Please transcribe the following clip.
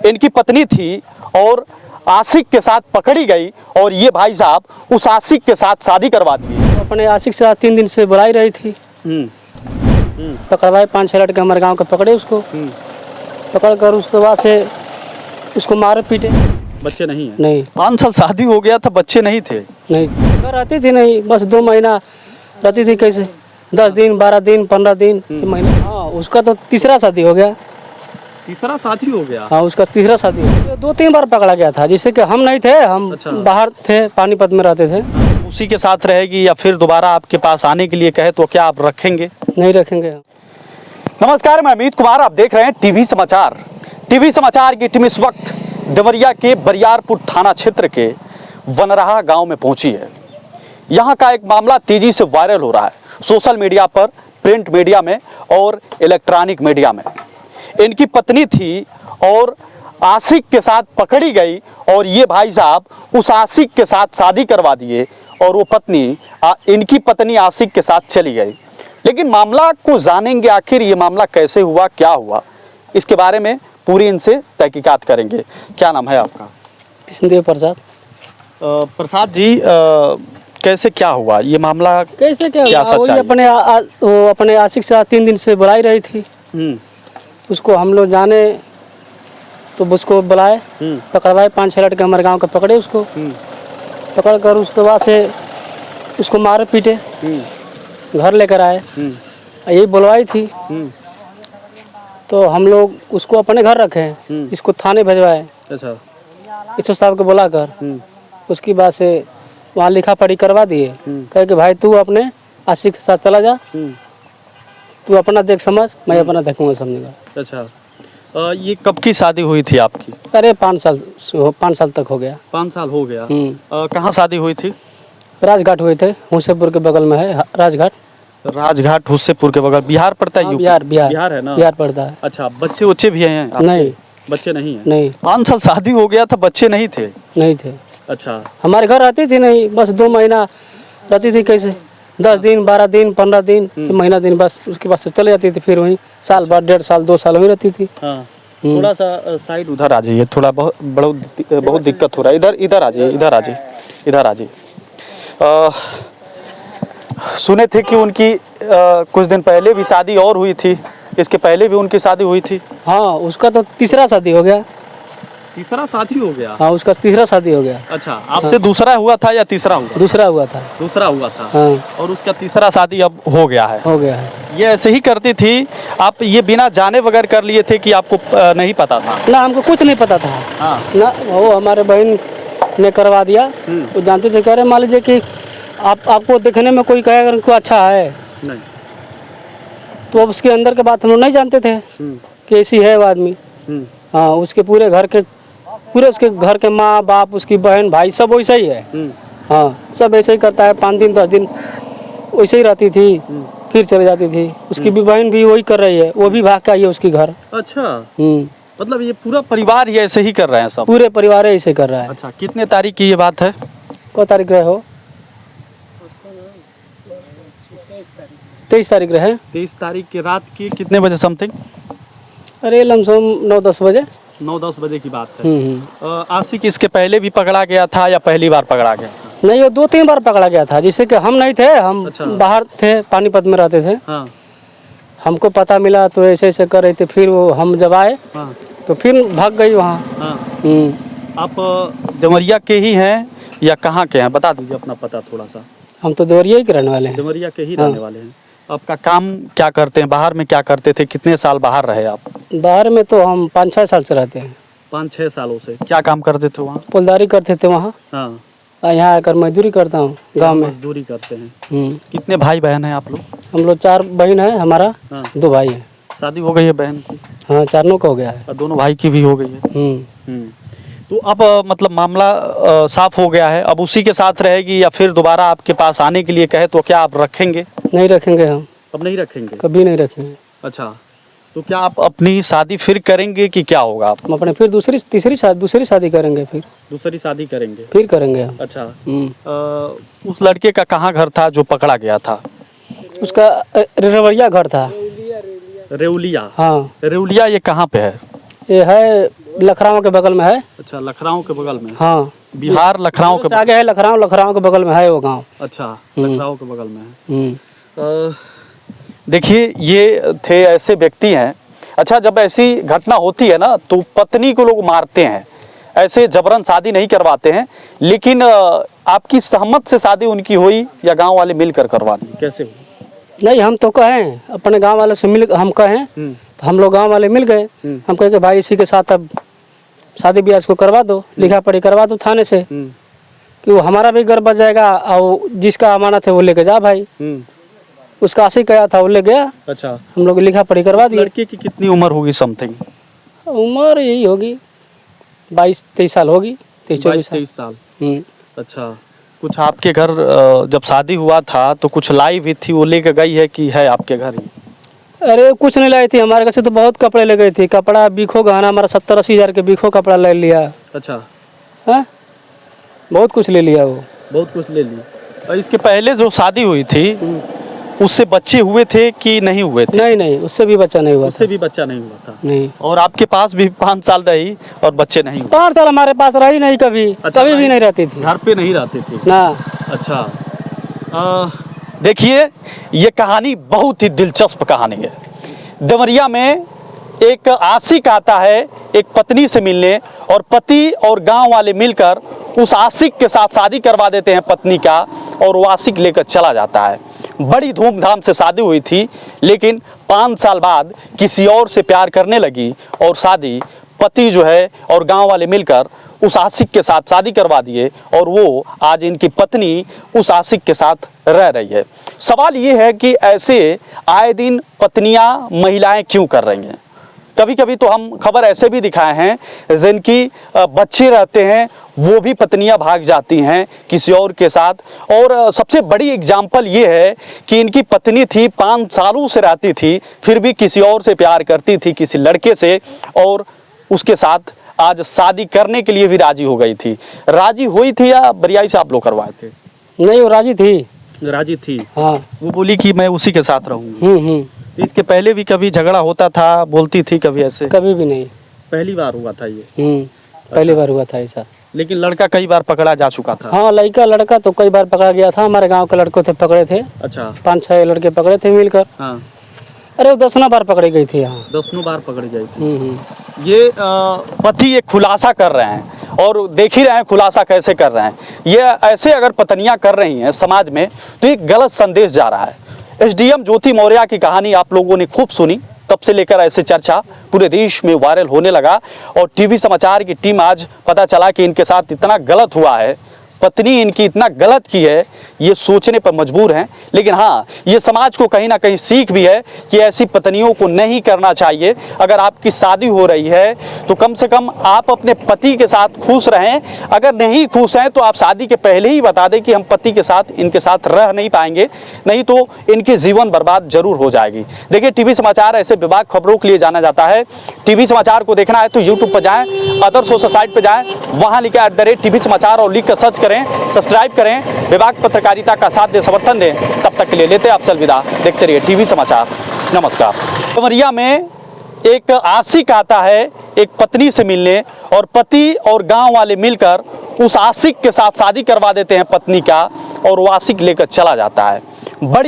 इनकी पत्नी थी और आशिक के साथ पकड़ी गई और ये भाई साहब उस आशिक के साथ शादी करवा दिए। अपने आशिक से 3 दिन से बुलाई रही थी। पकड़वाए 5-6 लड़के हमारे गांव के पकड़े उसको। पकड़ कर उसके बाद से उसको मारे पीटे। बच्चे नहीं है? नहीं। 5 साल शादी हो गया था, बच्चे नहीं थे? नहीं घर रहती थी, नहीं बस 2 महीना रहती थी। कैसे 10 दिन 12 दिन 15 दिन महीना। हाँ उसका तो तीसरा शादी हो गया। तीसरा शादी हो गया? हाँ उसका तीसरा शादी हो गया। 2-3 बार पकड़ा गया था, जिससे कि हम नहीं थे, हम बाहर थे, पानीपत में रहते थे। उसी के साथ रहेगी या फिर दोबारा आपके पास आने के लिए कहे तो क्या आप रखेंगे? नहीं रखेंगे। नमस्कार, मैं अमित कुमार, आप देख रहे हैं टीवी समाचार। टीवी समाचार की टीम इस वक्त देवरिया के बरियारपुर थाना क्षेत्र के वनराहा गांव में पहुंची है। यहां का एक मामला तेजी से वायरल हो रहा है, सोशल मीडिया पर, प्रिंट मीडिया में और इलेक्ट्रॉनिक मीडिया में। इनकी पत्नी थी और आशिक के साथ पकड़ी गई और ये भाई साहब उस आशिक के साथ शादी करवा दिए और वो पत्नी इनकी पत्नी आशिक के साथ चली गई। लेकिन मामला को जानेंगे, आखिर ये मामला कैसे हुआ, क्या हुआ, इसके बारे में पूरी इनसे तहकीकात करेंगे। क्या नाम है आपका? कृष्णदेव प्रसाद। प्रसाद जी, कैसे क्या हुआ ये मामला? कैसे क्या हुआ? अपने आशिक से 3 दिन से बुलाई रही थी। उसको हम लोग जाने तो उसको बुलाए, पकड़वाए 5-6 लड़के हमारे गांव के पकड़े उसको। पकड़ कर उसके बाद से उसको मारे पीटे, घर लेकर आए। यही बुलवाई थी तो हम लोग उसको अपने घर रखे हैं, इसको थाने भिजवाए। अच्छा। इसको साहब को बुलाकर उसकी बात से वहाँ लिखा पढ़ी करवा दिए। कहे कि भाई तू अपने आशिक के साथ चला जा, तू अपना देख समझ, मैं अपना देखूंगा समझने का। अच्छा। ये कब की शादी हुई थी आपकी? अरे 5 साल तक हो गया। 5 साल हो गया। कहाँ शादी हुई थी? राजघाट हुए थे, हुसैपुर के बगल में है राजघाट। राजघाट हुसैपुर के बगल। बिहार पड़ता है? हाँ, यूपी? बिहार है ना? बिहार पड़ता है। अच्छा, बच्चे भी हैं आपके? नहीं। बच्चे नहीं है? नहीं। 5 साल शादी हो गया था, बच्चे नहीं थे? नहीं थे। अच्छा। हमारे घर रहती थी, नहीं बस 2 महीना रहती थी। कैसे 10 दिन 12 दिन 15 दिन महीना दिन, बस उसके बाद से चले जाती थी। फिर वहीं साल बाद 1.5 साल 2 साल वहीं रहती थी। हाँ। थोड़ा सा साइड उधर आ जाइए, थोड़ा बहुत दिक्कत हो रहा है। इधर आ जाइए, इधर आ जाइए। सुने थे कि उनकी कुछ दिन पहले भी शादी और हुई थी, इसके पहले भी उनकी शादी हुई थी? हाँ उसका तो तीसरा शादी हो गया। तीसरा शादी हो गया? हाँ उसका तीसरा शादी हो गया। अच्छा, आपसे दूसरा हुआ था या तीसरा हुआ? दूसरा हुआ था। दूसरा हुआ था। हाँ। और उसका तीसरा शादी अब हो गया है? हो गया है। ये ऐसे ही करती थी? आप ये बिना जाने बगैर कर लिए थे कि आपको नहीं पता था? ना हमको कुछ नहीं पता था। हाँ। ना वो हमारे बहन ने करवा दिया। वो जानते थे, कह रहे मान लीजिए कि आपको देखने में कोई कहेगा उनको अच्छा है नहीं, तो अब उसके अंदर के बात हम लोग नहीं जानते थे कि ऐसी है वो आदमी। हाँ उसके पूरे उसके घर के माँ बाप, उसकी बहन भाई सब वैसा ही है। हाँ सब ऐसे ही करता है। 5 दिन 10 दिन वैसे ही रहती थी, फिर चले जाती थी। उसकी भी बहन भी वही कर रही है, वो भी भाग के आई है उसकी घर। अच्छा। मतलब ये पूरा परिवार ही ऐसे ही कर रहे हैं सब? पूरे परिवार ऐसे कर रहा है। अच्छा, कितने तारीख की ये बात है? कौ तारीख रहे हो? 23 तारीख रहे। 23 तारीख की रात की कितने बजे समथिंग? अरे लमसम 9-10 बजे। 9-10 बजे की बात है। आशिक इसके पहले भी पकड़ा गया था या पहली बार पकड़ा गया? नहीं वो 2-3 बार पकड़ा गया था, जिससे कि हम नहीं थे, हम बाहर थे, पानीपत में रहते थे। हाँ। हमको पता मिला तो ऐसे ऐसे कर रहे थे। फिर वो हम जब आए तो फिर भाग गई वहाँ। आप देवरिया के ही हैं या कहाँ के हैं? बता दीजिए अपना पता थोड़ा सा। हम तो देवरिया के रहने वाले हैं। देवरिया के ही रहने वाले हैं। आपका काम क्या करते हैं? बाहर में क्या करते थे? कितने साल बाहर रहे आप? बाहर में तो हम 5-6 साल से रहते हैं। 5-6 सालों से क्या काम करते थे वहाँ? पुलदारी करते थे वहाँ। हाँ। यहाँ आकर मजदूरी करता हूँ गांव में। मजदूरी करते हैं। कितने भाई बहन हैं आप लोग? हम लोग 4 बहन है, हमारा 2 भाई है। शादी हो गई है बहन की? हाँ 4 का हो गया है। और दोनों भाई की भी हो गई है। तो अब मतलब मामला साफ हो गया है, अब उसी के साथ रहेगी या फिर दोबारा आपके पास आने के लिए कहे तो क्या आप रखेंगे? नहीं रखेंगे हम। अब नहीं रखेंगे? कभी नहीं रखेंगे। अच्छा, तो क्या आप अपनी शादी फिर करेंगे कि क्या होगा? आप अपने फिर दूसरी शादी करेंगे। फिर दूसरी शादी करेंगे? फिर करेंगे हम। अच्छा। उस लड़के का कहाँ घर था जो पकड़ा गया था? उसका रेवड़िया घर था। रेउलिया? हाँ। रेउलिया ये कहाँ पे है? ये है लखराव के बगल में है। अच्छा, लखराव के बगल में। हाँ, बिहार लखराव के आगे है लखराव, लखराव के बगल में है वो गांव। अच्छा, लखराव के बगल में है। देखिए, ये थे ऐसे व्यक्ति हैं। अच्छा, जब ऐसी घटना होती है ना तो पत्नी को लोग मारते हैं, ऐसे जबरन शादी नहीं करवाते हैं। लेकिन आपकी सहमत से शादी उनकी हुई या गांव वाले मिलकर करवा दी, कैसे हुई? नहीं, हम तो कहें अपने गांव वाले से मिल, हम कहें तो हम लोग गांव वाले मिल गए। हम कहे कि भाई इसी के साथ अब शादी ब्याह इसको करवा दो, लिखा पढ़ी करवा दो थाने से, कि वो हमारा भी घर बच जाएगा और जिसका अमानत है वो लेके जा भाई। उसका आशिक गया था, वो ले गया। अच्छा, हम लोग लिखा पढ़ी करवा दिए। लड़के की कितनी उम्र होगी समथिंग? उम्र यही होगी 22-23 साल होगी, 23-24 साल। साल। अच्छा, कुछ आपके घर जब शादी हुआ था तो कुछ लाई भी थी, वो लेके गई है कि है आपके घर ही? अरे कुछ नहीं लाई थी, हमारे घर से तो बहुत कपड़े ले गई थी। कपड़ा बीखो गहना हमारा 70-80 हज़ार के बीखो कपड़ा ले लिया। अच्छा, हाँ, बहुत कुछ ले लिया वो। बहुत कुछ ले ली। और इसके पहले जो शादी हुई थी उससे बच्चे हुए थे कि नहीं हुए थे? नहीं नहीं, उससे भी बच्चा नहीं हुआ। उससे भी बच्चा नहीं हुआ था? नहीं। और आपके पास भी 5 साल रही और बच्चे नहीं हुए? 5 साल हमारे पास रही नहीं कभी। अच्छा, कभी भी नहीं रहती थी, घर पे नहीं रहती थी ना। अच्छा, देखिए, ये कहानी बहुत ही दिलचस्प कहानी है। देवरिया में एक आशिक आता है एक पत्नी से मिलने, और पति और गांव वाले मिलकर उस आशिक के साथ शादी करवा देते हैं पत्नी का, और वो आशिक लेकर चला जाता है। बड़ी धूमधाम से शादी हुई थी, लेकिन 5 साल बाद किसी और से प्यार करने लगी और शादी पति जो है और गांव वाले मिलकर उस आशिक के साथ शादी करवा दिए, और वो आज इनकी पत्नी उस आशिक के साथ रह रही है। सवाल ये है कि ऐसे आए दिन पत्नियां महिलाएं क्यों कर रही हैं? कभी कभी तो हम खबर ऐसे भी दिखाए हैं जिनकी बच्चे रहते हैं, वो भी पत्नियां भाग जाती हैं किसी और के साथ। और सबसे बड़ी एग्जाम्पल ये है कि इनकी पत्नी थी, 5 सालों से रहती थी, फिर भी किसी और से प्यार करती थी, किसी लड़के से, और उसके साथ आज शादी करने के लिए भी राजी हो गई थी। राजी हुई थी या बरियाई से आप लोग करवाए थे? नहीं, वो राजी थी। राजी थी? हाँ। वो बोली कि मैं उसी के साथ रहूँगी। तो इसके पहले भी कभी झगड़ा होता था, बोलती थी कभी ऐसे? कभी भी नहीं। पहली बार हुआ था ये? पहली बार हुआ था ऐसा। लेकिन लड़का कई बार पकड़ा जा चुका था? हाँ, लड़का तो कई बार पकड़ा गया था। हमारे गांव के लड़कों थे, पकड़े थे। अच्छा, 5-6 लड़के पकड़े थे मिलकर। हाँ। अरे वो 10 बार पकड़ी गई थी यहाँ। 10 बार पकड़ी गई थी। ये पति एक खुलासा कर रहे हैं, और देख ही रहे हैं खुलासा कैसे कर रहे हैं। ये ऐसे अगर पत्नियां कर रही हैं समाज में तो एक गलत संदेश जा रहा है। एसडीएम ज्योति मौर्य की कहानी आप लोगों ने खूब सुनी, तब से लेकर ऐसे चर्चा पूरे देश में वायरल होने लगा, और टीवी समाचार की टीम आज पता चला कि इनके साथ इतना गलत हुआ है, पत्नी इनकी इतना गलत की है, ये सोचने पर मजबूर हैं। लेकिन हाँ, ये समाज को कहीं ना कहीं सीख भी है कि ऐसी पत्नियों को नहीं करना चाहिए। अगर आपकी शादी हो रही है तो कम से कम आप अपने पति के साथ खुश रहें। अगर नहीं खुश हैं तो आप शादी के पहले ही बता दें कि हम पति के साथ इनके साथ रह नहीं पाएंगे, नहीं तो इनकी जीवन बर्बाद जरूर हो जाएगी। देखिए, टीवी समाचार ऐसे विभाग खबरों के लिए जाना जाता है। टीवी समाचार को देखना है तो यूट्यूब पर जाएँ, अदर सोशल साइट पर जाएँ, वहाँ लिखा @टीवी समाचार और लिख कर सर्च करें, सब्सक्राइब करें, विभाग पत्रकारिता का साथ दे, समर्थन दें। तब तक के लिए लेते हैं आपसे अलविदा। देखते रहिए टीवी समाचार। नमस्कार। देवरिया में एक आशिक आता है एक पत्नी से मिलने, और पति और गांव वाले मिलकर उस आशिक के साथ शादी करवा देते हैं पत्नी का, और वो आशिक लेकर चला जाता है। बड़ी